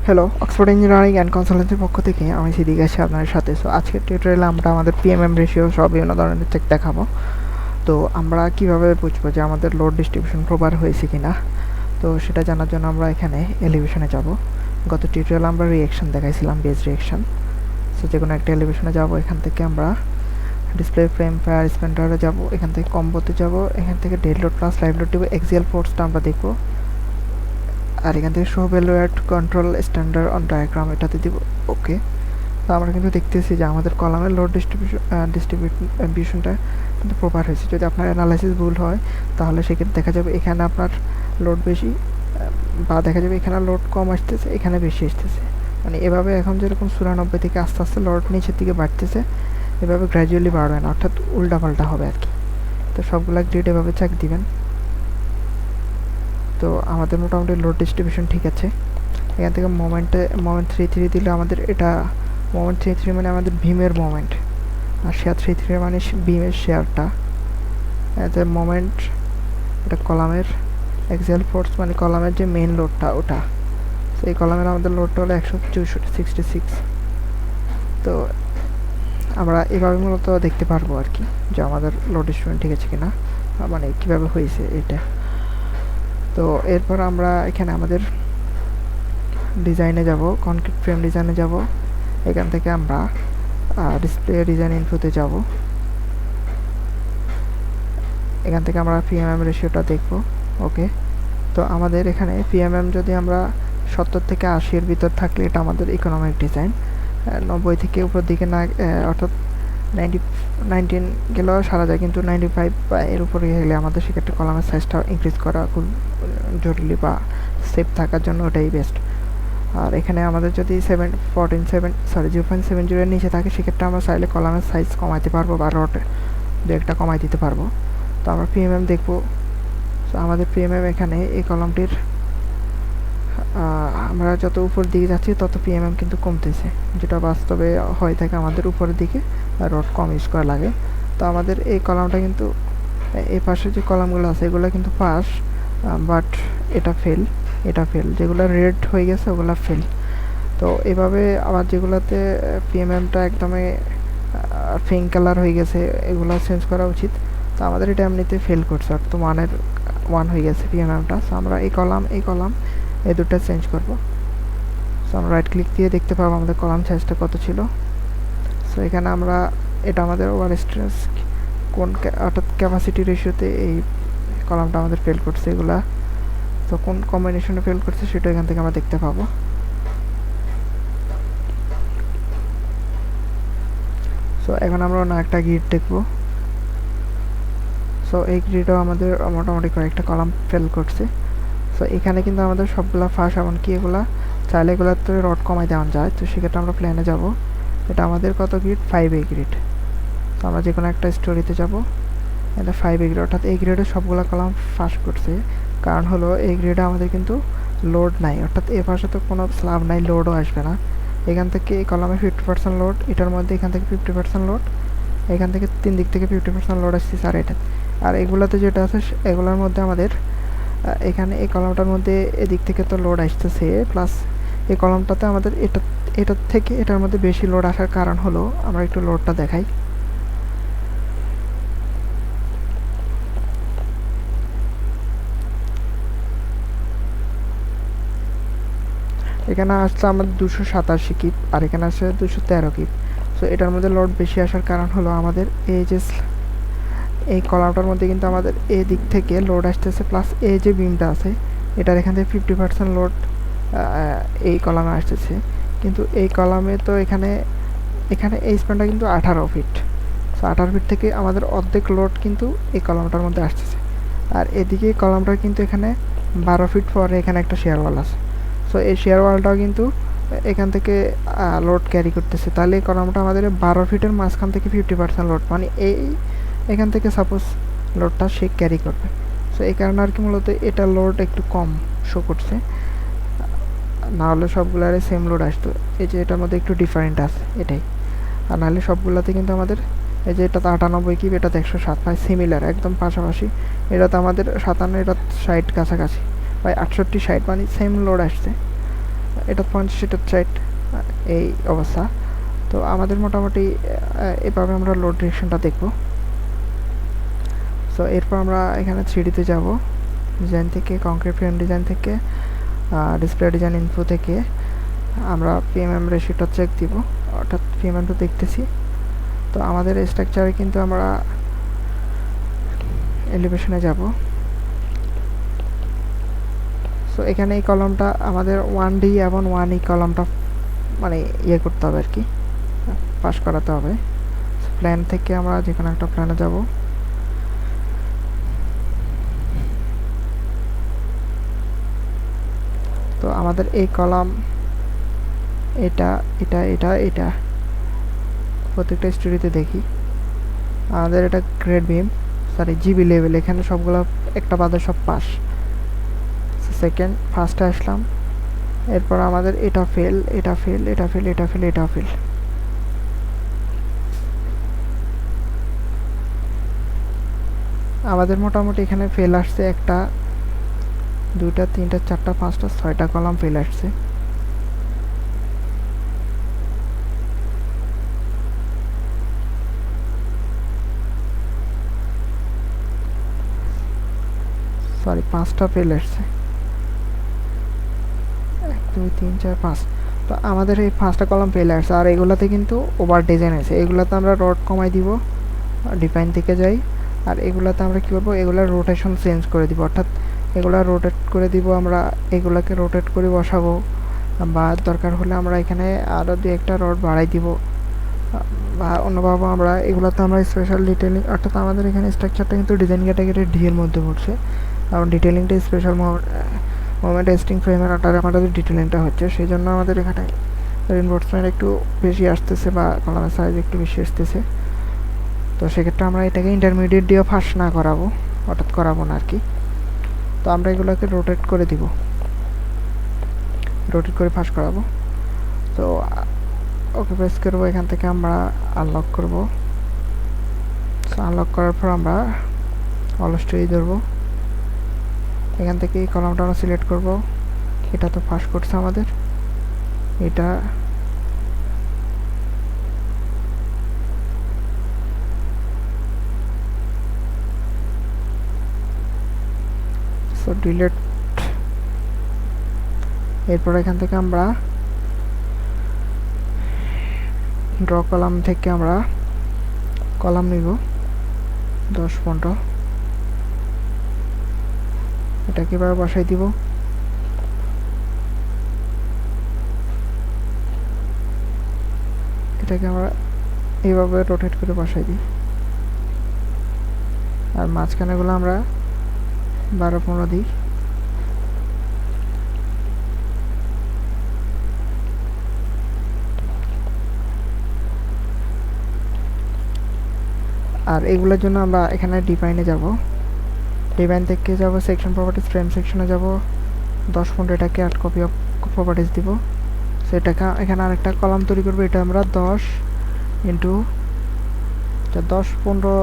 Hello, Oxford engineering and কনসালটেন্সির পক্ষ থেকে আমি সিদ্দিক আছি আপনাদের সাথে। সো আজকের টিউটোরিয়ালে আমরা আমাদের পিএমএম রেশিও সব বিভিন্ন ধরনের চেক দেখাবো। তো আমরা কিভাবে বুঝবো যে আমাদের লোড ডিস্ট্রিবিউশন প্রপার হয়েছে কিনা, তো সেটা জানার জন্য আমরা এখানে এলিভেশনে যাব। গত টিউটোরিয়ালে আমরা রিঅ্যাকশন দেখাইছিলাম, বেস রিঅ্যাকশন। সো যে কোনো একটা এলিভেশনে যাব, এখান থেকে আমরা ডিসপ্লে ফ্রেম ফায়ার স্পেন্ডারে যাব, এখান থেকে কম্বোতে যাব, এখান থেকে dead load plus live load দিব, এক্সিয়াল ফোর্সটা আমরা দেখবো, আর এখান থেকে show value at control standard on diagram এটাতে দিব। ওকে, তো আমরা কিন্তু দেখতেছি যে আমাদের কলামের লোড ডিস্ট্রিবিউশনটা কিন্তু প্রপার হয়েছে। যদি আপনার অ্যানালাইসিস ভুল হয় তাহলে সেক্ষেত্রে দেখা যাবে এখানে আপনার লোড বেশি, বা দেখা যাবে এখানে লোড কম আসতেছে, এখানে বেশি আসতেছে। মানে এভাবে এখন যেরকম 94 থেকে আস্তে আস্তে লোড নিচের দিকে বাড়তেছে, এভাবে গ্র্যাজুয়ালি বাড়বে না, অর্থাৎ উল্টাপাল্টা হবে আর কি। তো সবগুলা গ্রিড এভাবে চেক দিবেন। তো আমাদের মোটামুটি লোড ডিস্ট্রিবিউশন ঠিক আছে। এখান থেকে মোমেন্ট 33 দিলে আমাদের এটা মোমেন্ট 33 মানে আমাদের ভীমের মোমেন্ট, আর শেয়ার 33 মানে ভীমের শেয়ারটা। এতে মোমেন্ট এটা কলামের, এক্সিয়াল ফোর্স মানে কলামের যে মেইন লোডটা ওটা। তো এই কলামের আমাদের লোডটা হলো 166। তো আমরা এভাবে মূলত দেখতে পারবো আর কি যে আমাদের লোড ডিস্ট্রিবিউশন ঠিক আছে কিনা, মানে কীভাবে হয়েছে এটা। তো এরপর আমরা এখানে আমাদের ডিজাইনে যাব, কনক্রিট ফ্রেম ডিজাইনে যাব। এখান থেকে আমরা ডিসপ্লে ডিজাইন ইনফোতে যাব। এখান থেকে আমরা পিএমএম রেশিওটা দেখব। ওকে, তো আমাদের এখানে পিএমএম যদি আমরা 70 থেকে 80-এর ভিতর থাকলে এটা আমাদের ইকোনমিক ডিজাইন। 90 থেকে উপর দিকে না, অর্থাৎ 19 গেলেও সারা যায়, কিন্তু 95 বা এর উপরে গেলে আমাদের সেক্ষেত্রে কলামের সাইজটা ইনক্রিজ করা খুব জরুরি, বা সেফ থাকার জন্য ওটাই বেস্ট। আর এখানে আমাদের যদি 0.70-এর নিচে থাকে সেক্ষেত্রে আমরা চাইলে কলামের সাইজ কমাইতে পারবো, বা রড দু একটা কমাই দিতে পারবো। তো আমরা পিএমএম দেখবো। তো আমাদের পিএমএম এখানে এই কলামটির আমরা যত উপর দিকে যাচ্ছি তত পিএমএম কিন্তু কমতেছে, যেটা বাস্তবে হয়ে থাকে আমাদের উপরের দিকে রড কম ইউজ করা লাগে। তো আমাদের এই কলামটা কিন্তু, এই পাশে যে কলামগুলো আছে এগুলো কিন্তু পাস, বাট এটা ফেল, যেগুলো রেড হয়ে গেছে ওগুলো ফেল। তো এভাবে আবার যেগুলোতে পিএমএমটা একদমই পিঙ্ক কালার হয়ে গেছে এগুলো চেঞ্জ করা উচিত। তো আমাদের এটা এমনিতে ফেল করছে, অর্থাৎ 1 হয়ে গেছে পিএমএমটা। সো আমরা এই কলাম এই দুটো চেঞ্জ করব। সো আমরা রাইট ক্লিক দিয়ে দেখতে পাবো আমাদের কলাম সাইজটা কত ছিল। সো এখানে আমরা এটা আমাদের ওভার স্ট্রেস কোন, অর্থাৎ ক্যাপাসিটি রেশিওতে এই কলামটা আমাদের ফেল করছে এগুলা। তো কোন কম্বিনেশনে ফেল করছে সেটা এখান থেকে আমরা দেখতে পাবো। সো এখন আমরা অন্য একটা গ্রিড দেখবো। সো এই গ্রিডও আমাদের মোটামুটি কয়েকটা কলাম ফেল করছে। সো এখানে কিন্তু আমাদের সবগুলা ফাঁস, এমনকি এগুলা চাইলে এগুলাতে রড কমাই দেওয়া যায়। তো সেক্ষেত্রে আমরা প্ল্যানে যাব। এটা আমাদের কত গ্রিড? 5A grid. তো আমরা যে কোনো একটা স্টোরিতে যাব, এটা 5A গ্রিড, অর্থাৎ এই গ্রিডে সবগুলা কলাম ফাঁস করছে। কারণ হলো এই গ্রিডে আমাদের কিন্তু লোড নাই, অর্থাৎ এ পাশে তো কোনো স্ল্যাব নাই, লোডও আসবে না। এখান থেকে এই কলামে 50% লোড, এটার মধ্যে এখান থেকে 50% লোড, এখান থেকে 3 দিক থেকে 50% লোড আসছে। আর এগুলাতে যেটা আছে এগুলোর মধ্যে আমাদের এখানে এই কলামটার মধ্যে এদিক থেকে তো লোড আসতেছে, প্লাস এই কলামটাতে আমাদের এটার থেকে এটার মধ্যে বেশি লোড আসার কারণ হলো, আমরা একটু লোডটা দেখাই। এখানে আসছে আমাদের 287 কিপ, আর এখানে আসছে 213 কিপ। সো এটার মধ্যে লোড বেশি আসার কারণ হলো আমাদের এই কলামটার মধ্যে কিন্তু আমাদের এই দিক থেকে লোড আসতেছে, প্লাস এই যে বিমটা আছে এটার এখান থেকে 50% লোড এই কলামে আসতেছে। কিন্তু এই কলামে তো এখানে এই স্প্যানটা কিন্তু 18 ফিট। সো 18 ফিট থেকে আমাদের অর্ধেক লোড কিন্তু এই কলামটার মধ্যে আসতেছে। আর এদিকে কলামটার কিন্তু এখানে 12 ফিট পরে এখানে একটা শেয়ার ওয়াল আছে। সো এই শেয়ার ওয়ালটাও কিন্তু এখান থেকে লোড ক্যারি করতেছে। তাহলে এই কলামটা আমাদের 12 ফিটের মাঝখান থেকে 50% লোড, মানে এখান থেকে সাপোজ লোডটা সে ক্যারি করবে। সো এই কারণে আর কি মূলত এটা লোড একটু কম শো করছে, না হলে সবগুলারে সেম লোড আসতো। এই যে এটার মধ্যে একটু ডিফারেন্ট আছে এটাই, আর নাহলে সবগুলাতে কিন্তু আমাদের এই যে এটাতে 98 কিপ, এটাতে 107, মানে সিমিলার, একদম পাশাপাশি। এটাতে আমাদের 57, এটা 60 কাছাকাছি, প্রায় 68-60, মানে সেম লোড আসছে। এটা 50, এটা 60, এই অবস্থা। তো আমাদের মোটামুটি এভাবে আমরা লোড ডিরেকশনটা দেখব। সো এরপর আমরা এখানে 3D-তে যাব, ডিজাইন থেকে, কংক্রিট ফ্রেম ডিজাইন থেকে, ডিসপ্লে ডিজাইন ইনফো থেকে আমরা পিএমএম রেশিওটা চেক দিব, অর্থাৎ পিএমএমটা দেখতেছি। তো আমাদের স্ট্রাকচারে কিন্তু আমরা এলিভেশনে যাব। সো এখানে এই কলমটা আমাদের 1D এবং 1E কলমটা মানে ইয়ে করতে হবে আর কি, পাস করাতে হবে। প্ল্যান থেকে আমরা যে কোনো একটা প্ল্যানে যাব। তো আমাদের এই কলাম এটা এটা এটা এটা প্রত্যেকটা স্টোরিতে দেখি আমাদের এটা grade beam, sorry GB level, এখানে সবগুলো একটা বাদে সব পাস। সেকেন্ড ফার্স্টে আসলাম, এরপর আমাদের এটা ফেল, এটা ফেল, এটা ফেল, এটা ফেল, এটা ফেল। আমাদের মোটামুটি এখানে ফেল আসছে 1টা 2টা 3টা 4টা 5টা 6টা কলাম ফেল আসছে। সরি 5টা ফেল আসছে, 1 2 3 4 5। তো আমাদের এই 5টা কলাম ফেল আসছে, আর এগুলাতে কিন্তু ওভার ডিজাইন আছে। এগুলাতে আমরা রড কমাই দিব, ডিফাইন থেকে যাই। আর এগুলাতে আমরা কী করবো, এগুলার রোটেশন চেঞ্জ করে দিব, অর্থাৎ এগুলা রোটেট করে দিব, আমরা এগুলাকে রোটেট করে বসাবো, বা দরকার হলে আমরা এখানে আরও 2-1টা রড বাড়াই দিব, বা অন্যভাবে আমরা এগুলাতে আমরা স্পেশাল ডিটেলিং, অর্থাৎ আমাদের এখানে স্ট্রাকচারটা কিন্তু ডিজাইন ক্যাটাগরি ডি এর মধ্যে পড়ছে, কারণ ডিটেলিংটা স্পেশাল মোমেন্ট টেস্টিং ফ্রেমের আটারে আমাদের ডিটেলিংটা হচ্ছে, সেই জন্য আমাদের এখানে রিইনফোর্সমেন্ট একটু বেশি আসতেছে বা কলামের সাইজ একটু বেশি আসতেছে। তো সেক্ষেত্রে আমরা এটাকে ইন্টারমিডিয়েট দিয়েও ফাঁস না করাবো, হঠাৎ করাবো না আর কি। তো আমরা এগুলোকে রোটেট করে দিব, রোটেট করে ফাঁস করাবো। তো ওকে প্রেস করবো, এখান থেকে আমরা আনলক করব। সো আনলক করার পর আমরা অল স্টোরি ধরবো, এখান থেকে এই কলামটা আমরা সিলেক্ট করব। এটা তো ফাঁস করছে আমাদের, এটা সো ডিলেট। এরপর এখান থেকে আমরা ড্র কলাম থেকে আমরা কলাম নিব 10-15, এটা কিভাবে বসাই দিব, এটাকে আমরা এইভাবে রোটেট করে বসাই দিই। আর মাঝখানেগুলো আমরা 12-15 দিই। আর এগুলোর জন্য আমরা এখানে ডিফাইনে যাব, ডিফাইন থেকে যাব সেকশন প্রপার্টিজ, ফ্রেম সেকশনে যাব, 10-15 এটাকে আর্ট কপি অফ প্রপার্টিজ দিব। সেটাকে এখানে আরেকটা কলাম তৈরি করবো, এটা আমরা 10 ইন্টু 10-15,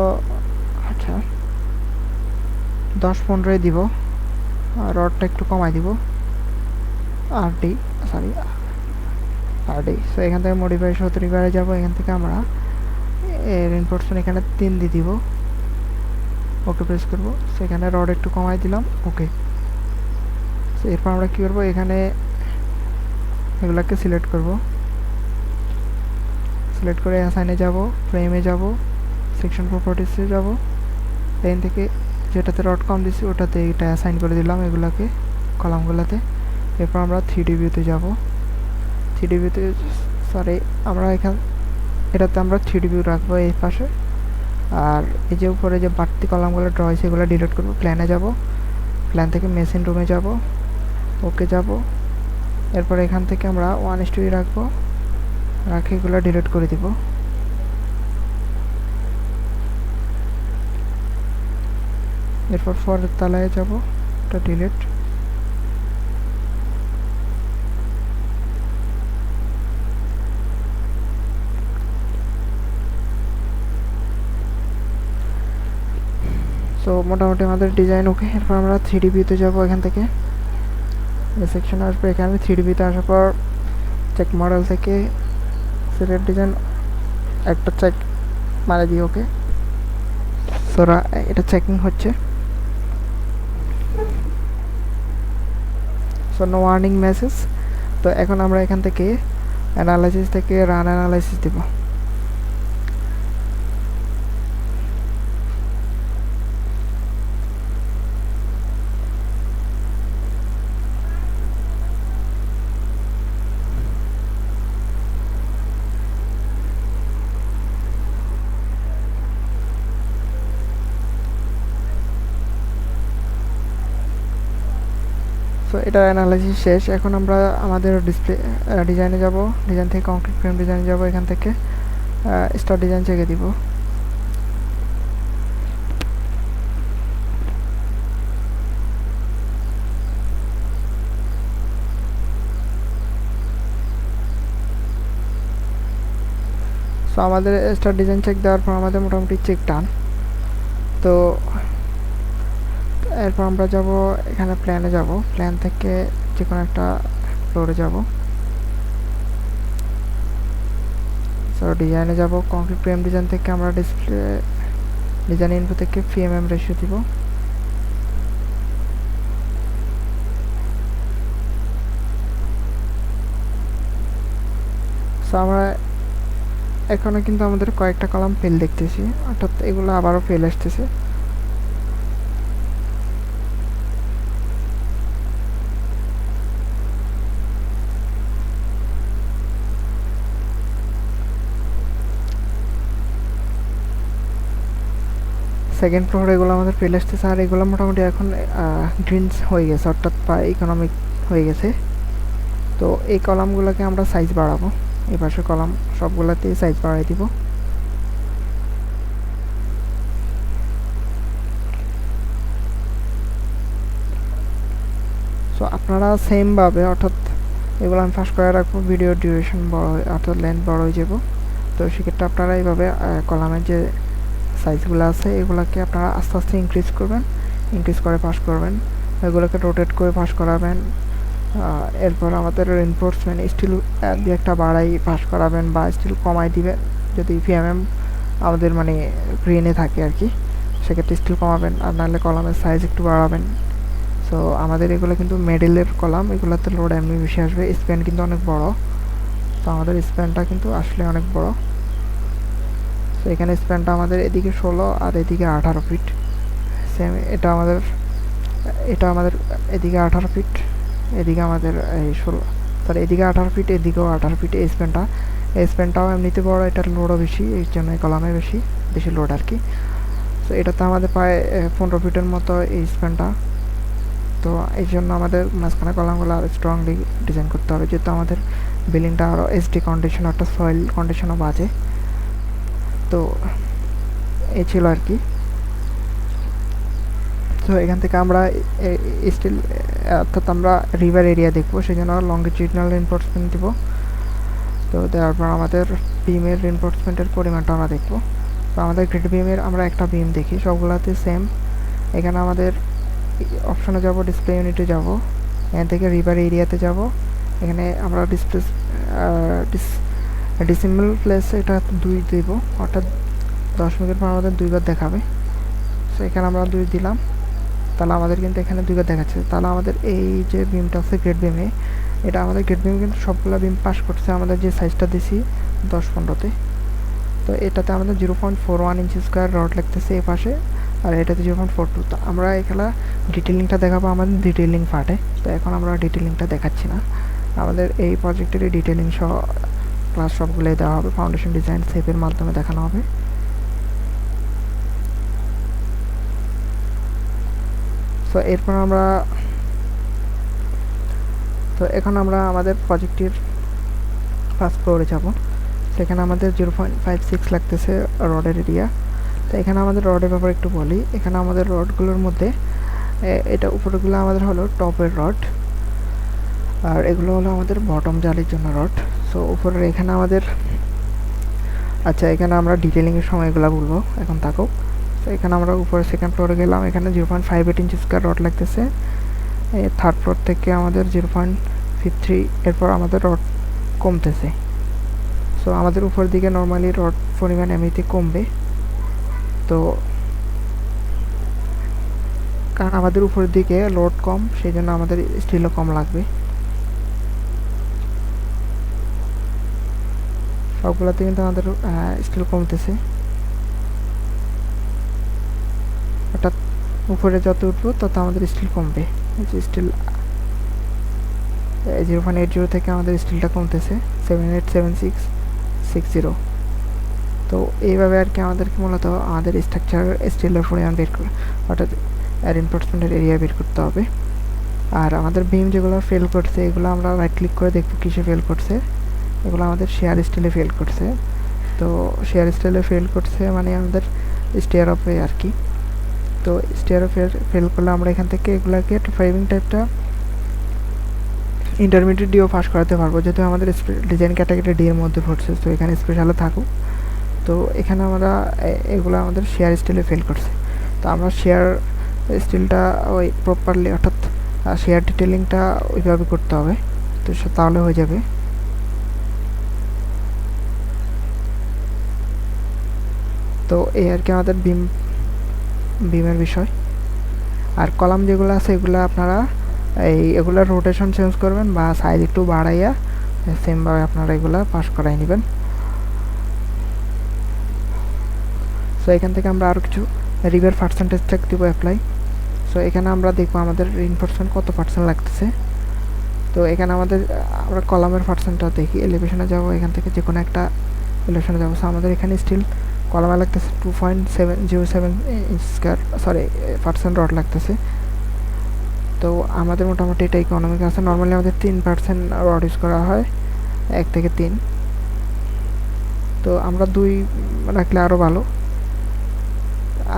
আচ্ছা 10-15 দিব। আর রডটা একটু কমাই দিব, আরডি, সরি আরডি। সো এখান থেকে মডিফাই 70 যাব, এখান থেকে আমরা রিইনফোর্সমেন্ট এখানে 3 দিয়ে দিব, ওকে প্রেস করব। সেখানে রড একটু কমাই দিলাম, ওকে। সো এরপর আমরা কী করবো, এখানে এগুলোকে সিলেক্ট করব, সিলেক্ট করে অ্যাসাইনে যাব, ফ্রেমে যাব, সেকশন প্রপার্টিসে যাব, এখান থেকে যেটাতে রড কম দিচ্ছি ওটাতে এটা অ্যাসাইন করে দিলাম এগুলোকে কলামগুলোতে। এরপর আমরা 3D ভিউতে যাব, 3D ভিউতে সরি আমরা এটাতে আমরা 3D ভিউ রাখবো এই পাশে। আর এই যে উপরে যে বাড়তি কলামগুলো ড্র হয়েছে এগুলো ডিলিট করবো, প্ল্যানে যাব, প্ল্যান থেকে মেশিন রুমে যাব, ওকে যাব। এরপর এখান থেকে আমরা 1 স্টোরি রাখবো, রাখে এগুলো ডিলিট করে দিব। এরপর পরের তলায় যাব, এটা ডিলিট। সো মোটামুটি আমাদের ডিজাইন ওকে। এরপর আমরা 3D ভিউতে যাব, এখান থেকে এই সেকশনে আসবে, এখানে 3D-তে আসার পর চেক মডেল থেকে সিলেক্ট ডিজাইন একটা চেক মারা দিই। ওকে, সোরা এটা চেকিং হচ্ছে। So no warning message. তো এখন আমরা এখান থেকে অ্যানালাইসিস থেকে রান অ্যানালাইসিস দেব। সো এটা অ্যানালাইসিস শেষ। এখন আমরা আমাদের ডিসপ্লে ডিজাইনে যাব, ডিজাইন থেকে কংক্রিট ফ্রেম ডিজাইনে যাব, এখান থেকে স্টার ডিজাইন চেকে দিব। সো আমাদের স্টার ডিজাইন চেক দেওয়ার পর আমাদের মোটামুটি চেক ডান। তো এরপর আমরা যাব এখানে প্ল্যানে যাব, প্ল্যান থেকে যে কোনো একটা ফ্লোরে যাব। সো ডিজাইনে যাব, কংক্রিট ফ্রেম ডিজাইন থেকে আমরা ডিসপ্লে ডিজাইন ইনপু থেকে পিএমএম রেশিও দিব। সো আমরা এখনো কিন্তু আমাদের কয়েকটা কলাম ফেল দেখতেছি, অর্থাৎ এগুলো আবারও ফেল আসতেছে। সেকেন্ড ফ্লোর এগুলো আমাদের ফেল আসতেছে, আর এগুলো মোটামুটি এখন গ্রিনস হয়ে গেছে, অর্থাৎ ইকোনমিক হয়ে গেছে। তো এই কলামগুলোকে আমরা সাইজ বাড়াবো, এই পাশে কলাম সবগুলোতেই সাইজ বাড়াই দিব। সো আপনারা সেমভাবে, অর্থাৎ এগুলো আমি ফার্স্ট করে রাখবো, ভিডিও ডিউরেশন বড় অর্থাৎ লেন্থ বড় হয়ে যাব। তো সেক্ষেত্রে আপনারা এইভাবে কলামের যে সাইজগুলো আছে এগুলোকে আপনারা আস্তে আস্তে ইনক্রিজ করবেন, ইনক্রিজ করে পাস করবেন, এগুলোকে রোটেট করে পাস করাবেন। এরপর আমাদের রিনফোর্সমেন্ট স্টিল দু একটা বাড়াই পাস করাবেন বা স্টিল কমাই দিবেন, যদি পিএমএম আমাদের মানে গ্রিনে থাকে আর কি, সেক্ষেত্রে স্টিল কমাবেন, আর নাহলে কলামের সাইজ একটু বাড়াবেন। সো আমাদের এগুলো কিন্তু মিডলের কলাম, এগুলোতে লোড এমনি বেশি আসবে, স্প্যান কিন্তু অনেক বড়। তো আমাদের স্প্যানটা কিন্তু আসলে অনেক বড়। তো এখানে স্প্যানটা আমাদের এদিকে 16 আর এদিকে 18 ফিট, সেম এটা আমাদের এদিকে 18 ফিট, এদিকে আমাদের এই 16 সরি এদিকে 18 ফিট, এদিকেও 18 ফিট। এই স্প্যানটাও এমনিতে বড়, এটার লোডও বেশি, এই জন্য এই কলামে বেশি লোড আর কি। তো এটাতে আমাদের প্রায় 15 ফিটের মতো এই স্প্যানটা। তো এই জন্য আমাদের মাঝখানে কলামগুলো আরও স্ট্রংলি ডিজাইন করতে হবে, যেহেতু আমাদের বিল্ডিংটা আরও এসডি কন্ডিশন অর্থাৎ সয়েল কন্ডিশনও বাজে। তো এই ছিল আর কি। তো এখান থেকে আমরা স্টিল অর্থাৎ আমরা রিভার এরিয়া দেখবো, সেই জন্য লঙ্গিটিউডনাল রিনফোর্সমেন্ট দেবো। তো দেওয়ার পর আমাদের বিমের রিনফোর্সমেন্টের পরিমাণটা আমরা দেখবো। তো আমাদের গ্রিড বিমের আমরা একটা বিম দেখি, সবগুলোতে সেম। এখানে আমাদের অপশনে যাব, ডিসপ্লে ইউনিটে যাব, এখান থেকে রিভার এরিয়াতে যাব, এখানে আমরা ডিসিমাল প্লেসে এটা 2 দেব, অর্থাৎ 10 মিনিট পর আমাদের 2বার দেখাবে। সো এখানে আমরা 2 দিলাম, তাহলে আমাদের কিন্তু এখানে 2বার দেখাচ্ছে। তাহলে আমাদের এই যে বিমটা আছে গ্রেড বিমে, এটা আমাদের গ্রেড বিম কিন্তু সবগুলো বিম পাস করছে আমাদের যে সাইজটা দিছি 10-15-তে। তো এটাতে আমাদের 0.41 ইঞ্চি স্কোয়ার রড লাগতেছে এই পাশে, আর এটাতে 0.42। তো আমরা এখানে ডিটেলিংটা দেখাবো আমাদের ডিটেলিং পার্টে। তো এখন আমরা ডিটেলিংটা দেখাচ্ছি না, আমাদের এই প্রজেক্টের ডিটেলিং সহ ক্লাস সবগুলোই দেওয়া হবে, ফাউন্ডেশন ডিজাইন শেপের মাধ্যমে দেখানো হবে। সো এরপর আমরা এখন আমরা আমাদের প্রজেক্টের ফার্স্ট ফ্লোরে যাব। সেখানে আমাদের 0.56 লাগতেছে রডের এরিয়া। তো এখানে আমাদের রডের ব্যাপারে একটু বলি। এখানে আমাদের রডগুলোর মধ্যে এটা উপরেগুলো আমাদের হলো টপের রড, আর এগুলো হলো আমাদের বটম জালির জন্য রড। সো উপরের এখানে আমাদের আচ্ছা, এখানে আমরা ডিটেলিংয়ের সময় এগুলো বলবো, এখন থাকুক। তো এখানে আমরা উপরে সেকেন্ড ফ্লোরে গেলাম, এখানে 0.58 ইঞ্চি স্কোয়ার রড লাগতেছে, থার্ড ফ্লোর থেকে আমাদের 0.53 এরপর আমাদের রড কমতেছে। সো আমাদের উপর দিকে নর্মালি রড পরিমাণ এমনিতে কমবে, তো কারণ আমাদের উপরের দিকে লোড কম, সেই জন্য আমাদের স্টিলও কম লাগবে। সবগুলোতে কিন্তু আমাদের স্টিল কমতেছে, অর্থাৎ উপরে যত উঠবো তত আমাদের স্টিল কমবে। স্টিল 0.80 থেকে আমাদের স্টিলটা কমতেছে 787660। তো এইভাবে আর কি আমাদেরকে মূলত আমাদের স্ট্রাকচার স্টিলের পরিমাণ বের করে, অর্থাৎ রিইনফোর্সমেন্টের এরিয়া বের করতে হবে। আর আমাদের বিম যেগুলো ফেল করছে এগুলো আমরা রাইট ক্লিক করে দেখব কিসে ফেল করছে। এগুলো আমাদের শেয়ার স্টিলে ফেল করছে। তো শেয়ার স্টিলে ফেল করছে মানে আমাদের স্টেয়ার অফে আর কি। তো স্টেয়ার অফে ফেল করলে আমরা এখান থেকে এগুলোকে ফ্রেমিং টাইপটা ইন্টারমিডিয়েট ডিও পাস করাতে পারবো, যেহেতু আমাদের ডিজাইন ক্যাটাগরি ডি এর মধ্যে পড়ছে। তো এখানে স্পেশালে থাকুক। তো এখানে আমরা এগুলো আমাদের শেয়ার স্টিলে ফেল করছে। তো আমরা শেয়ার স্টিলটা ওই প্রপারলি, অর্থাৎ শেয়ার ডিটেলিংটা ওইভাবে করতে হবে, তো তাহলে হয়ে যাবে। তো এই আর কি আমাদের বিমের বিষয়। আর কলাম যেগুলো আছে এগুলো আপনারা এগুলোর রোটেশন চেঞ্জ করবেন বা সাইজ একটু বাড়াইয়া সেমভাবে আপনারা এগুলো পাস করাই নেবেন। সো এখান থেকে আমরা আরও কিছু রিভার পার্সেন্টেজ চেক দিব অ্যাপ্লাই। সো এখানে আমরা দেখবো আমাদের রিইনফোর্সমেন্ট কত পার্সেন্ট লাগতেছে। তো এখানে আমাদের আমরা কলামের পার্সেন্টটা দেখি, এলিভেশনে যাব, এখান থেকে যে কোনো একটা এলিভেশনে যাবো। সো আমাদের এখানে স্টিল কলামে লাগতেছে 2.707 স্কয়ার পার্সেন্ট রড লাগতেছে। তো আমাদের মোটামুটি এটা ইকোনমিক আছে। নর্মালি আমাদের 3% রড ইউজ করা হয়, 1 থেকে 3। তো আমরা 2 রাখলে আরও ভালো,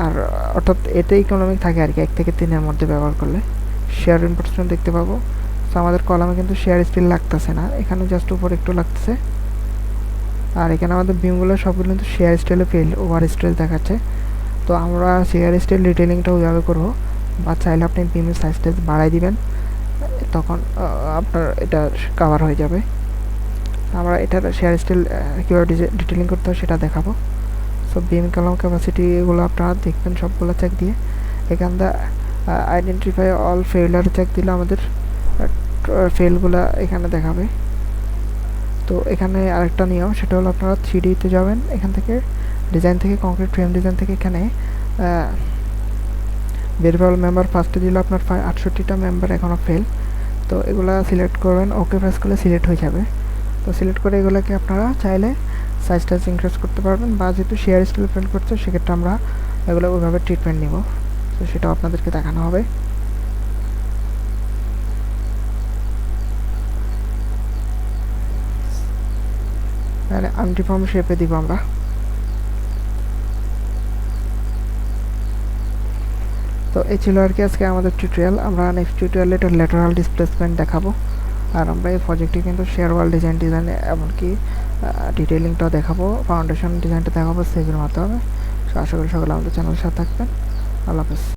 আর অর্থাৎ এতে ইকোনমিক থাকে আর কি 1 থেকে 3-এর মধ্যে ব্যবহার করলে। শেয়ার রিইনফোর্সমেন্ট দেখতে পাবো। তো আমাদের কলামে কিন্তু শেয়ার স্টিল লাগতেছে না, এখানে জাস্ট উপর একটু লাগতেছে। আর এখানে আমাদের বিমগুলো সবগুলো কিন্তু শেয়ার স্টিলে ফেল, ওভার স্টিল দেখাচ্ছে। তো আমরা শেয়ার স্টিল ডিটেলিংটা ওইভাবে করবো, বা চাইলে আপনি বিমের সাইজটা বাড়াই দিবেন, তখন আপনার এটা কভার হয়ে যাবে। আমরা এটার শেয়ার স্টিল কীভাবে ডিটেলিং করতে হয় সেটা দেখাবো। সো বিম কলাম ক্যাপাসিটি এগুলো আপনারা দেখবেন সবগুলো চেক দিয়ে। এখান থেকে আইডেন্টিফাই অল ফেইলার চেক দিলে আমাদের ফেলগুলো এখানে দেখাবে। তো এখানে আরেকটা নিয়ম, সেটা হলো আপনারা 3Dতে যাবেন, এখান থেকে ডিজাইন থেকে কংক্রিট ফ্রেম ডিজাইন থেকে এখানে ভেরিয়েবল মেম্বার ফার্স্টে দিলে আপনার 68টা মেম্বার এখনও ফেল। তো এগুলা সিলেক্ট করবেন, ওকে প্রেস করলে সিলেক্ট হয়ে যাবে। তো সিলেক্ট করে এগুলোকে আপনারা চাইলে সাইজটা ইনক্রিজ করতে পারবেন, বা যেহেতু শেয়ার স্টিল ফেল করছে সেক্ষেত্রে আমরা এগুলো ওইভাবে ট্রিটমেন্ট নিব। তো সেটাও আপনাদেরকে দেখানো হবে। তাহলে আনডিফর্ম শেপে দিব আমরা। তো এই ছিল আর কি আজকে আমাদের টিউটোরিয়াল। আমরা নেক্সট টিউটোরিয়ালে এটা ল্যাটারাল ডিসপ্লেসমেন্ট দেখাবো। আর আমরা এই প্রজেক্টে কিন্তু শেয়ার ওয়াল ডিজাইন এমনকি ডিটেইলিংটাও দেখাবো, ফাউন্ডেশন ডিজাইনটা দেখাবো সেভের মাধ্যমে। তো আশা করি সকলে আমাদের চ্যানেলের সাথে থাকবেন। আল্লাহ হাফেজ।